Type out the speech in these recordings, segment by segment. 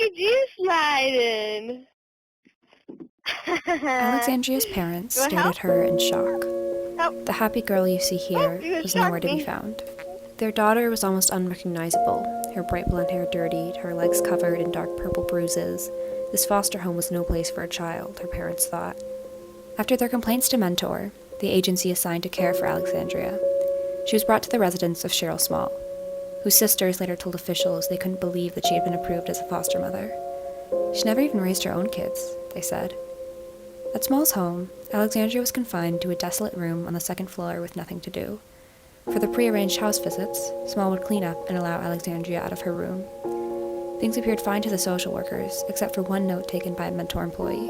at you sliding. Alexandria's parents You want stared help? at her in shock. Help. The happy girl you see here You was shocked nowhere to be me. found. Their daughter was almost unrecognizable, her bright blonde hair dirtied, her legs covered in dark purple bruises. This foster home was no place for a child, her parents thought. After their complaints to Mentor, the agency assigned to care for Alexandria, she was brought to the residence of Cheryl Small, whose sisters later told officials they couldn't believe that she had been approved as a foster mother. She never even raised her own kids, they said. At Small's home, Alexandria was confined to a desolate room on the second floor with nothing to do. For the prearranged house visits, Small would clean up and allow Alexandria out of her room. Things appeared fine to the social workers, except for one note taken by a Mentor employee.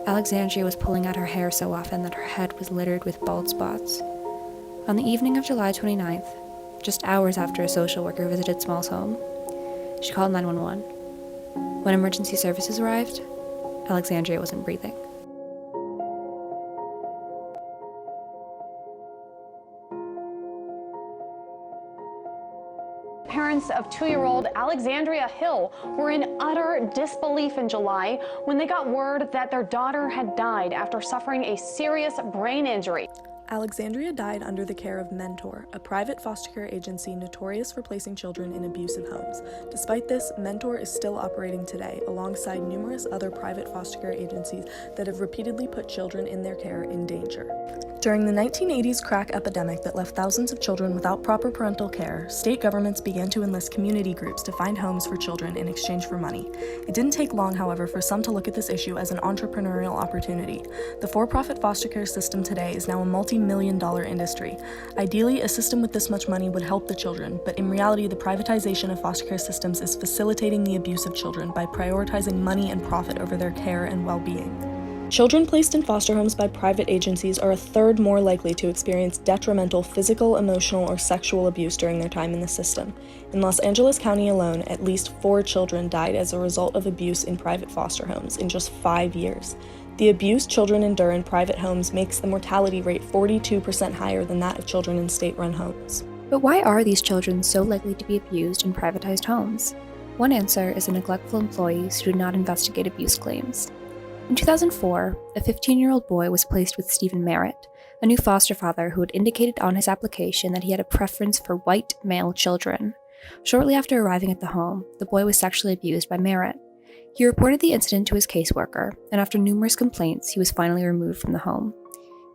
Alexandria was pulling out her hair so often that her head was littered with bald spots. On the evening of July 29th, just hours after a social worker visited Small's home, she called 911. When emergency services arrived, Alexandria wasn't breathing. Parents of 2-year-old Alexandria Hill were in utter disbelief in July when they got word that their daughter had died after suffering a serious brain injury. Alexandria died under the care of Mentor, a private foster care agency notorious for placing children in abusive homes. Despite this, Mentor is still operating today, alongside numerous other private foster care agencies that have repeatedly put children in their care in danger. During the 1980s crack epidemic that left thousands of children without proper parental care, state governments began to enlist community groups to find homes for children in exchange for money. It didn't take long, however, for some to look at this issue as an entrepreneurial opportunity. The for-profit foster care system today is now a multi-million-dollar industry. Ideally, a system with this much money would help the children, but in reality, the privatization of foster care systems is facilitating the abuse of children by prioritizing money and profit over their care and well-being. Children placed in foster homes by private agencies are a third more likely to experience detrimental physical, emotional, or sexual abuse during their time in the system. In Los Angeles County alone, at least 4 children died as a result of abuse in private foster homes in just 5 years. The abuse children endure in private homes makes the mortality rate 42% higher than that of children in state-run homes. But why are these children so likely to be abused in privatized homes? One answer is the neglectful employees who do not investigate abuse claims. In 2004, a 15-year-old boy was placed with Stephen Merritt, a new foster father who had indicated on his application that he had a preference for white male children. Shortly after arriving at the home, the boy was sexually abused by Merritt. He reported the incident to his caseworker, and after numerous complaints, he was finally removed from the home.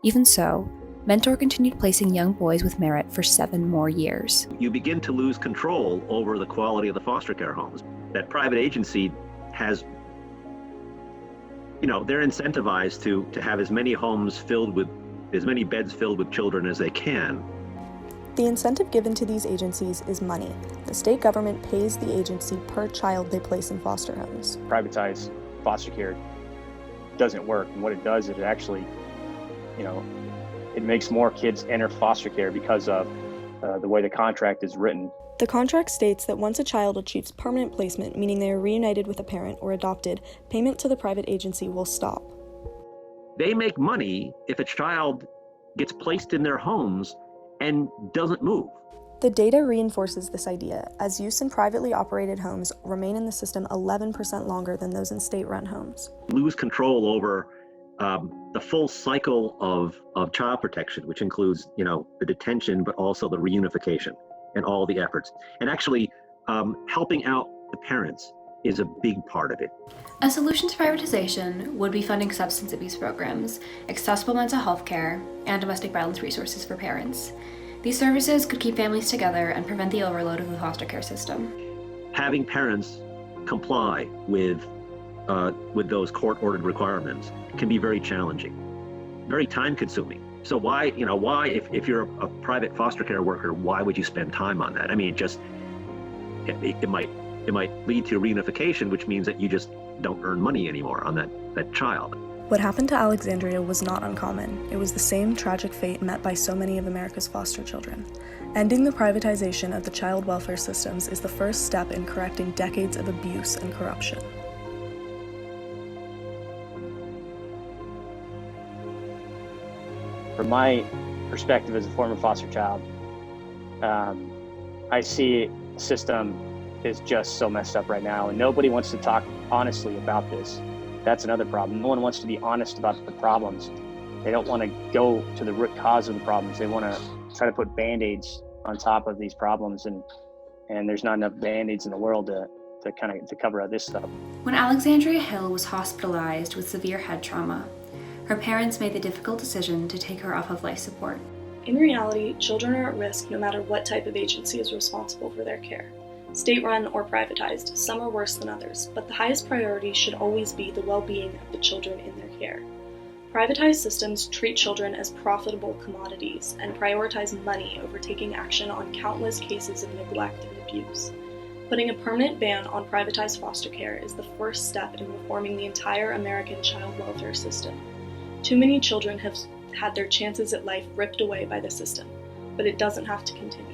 Even so, Mentor continued placing young boys with Merritt for 7 more years. You begin to lose control over the quality of the foster care homes. That private agency has, they're incentivized to have as many homes filled with, as many beds filled with children as they can. The incentive given to these agencies is money. The state government pays the agency per child they place in foster homes. Privatized foster care doesn't work, and what it does is it actually, it makes more kids enter foster care because of the way the contract is written. The contract states that once a child achieves permanent placement, meaning they are reunited with a parent or adopted, payment to the private agency will stop. They make money if a child gets placed in their homes and doesn't move. The data reinforces this idea, as use in privately operated homes remain in the system 11% longer than those in state-run homes. Lose control over the full cycle of child protection, which includes, the detention, but also the reunification and all the efforts. And actually, helping out the parents is a big part of it. A solution to privatization would be funding substance abuse programs, accessible mental health care, and domestic violence resources for parents. These services could keep families together and prevent the overload of the foster care system. Having parents comply with those court-ordered requirements can be very challenging, very time-consuming. So why, if you're a private foster care worker, why would you spend time on that? I mean, it might lead to reunification, which means that you just don't earn money anymore on that child. What happened to Alexandria was not uncommon. It was the same tragic fate met by so many of America's foster children. Ending the privatization of the child welfare systems is the first step in correcting decades of abuse and corruption. From my perspective as a former foster child, I see a system is just so messed up right now, and nobody wants to talk honestly about this. That's another problem. No one wants to be honest about the problems. They don't want to go to the root cause of the problems. They want to try to put Band-Aids on top of these problems, and there's not enough Band-Aids in the world to cover up this stuff. When Alexandria Hill was hospitalized with severe head trauma, her parents made the difficult decision to take her off of life support. In reality, children are at risk no matter what type of agency is responsible for their care. State-run or privatized, some are worse than others, but the highest priority should always be the well-being of the children in their care. Privatized systems treat children as profitable commodities and prioritize money over taking action on countless cases of neglect and abuse. Putting a permanent ban on privatized foster care is the first step in reforming the entire American child welfare system. Too many children have had their chances at life ripped away by the system, but it doesn't have to continue.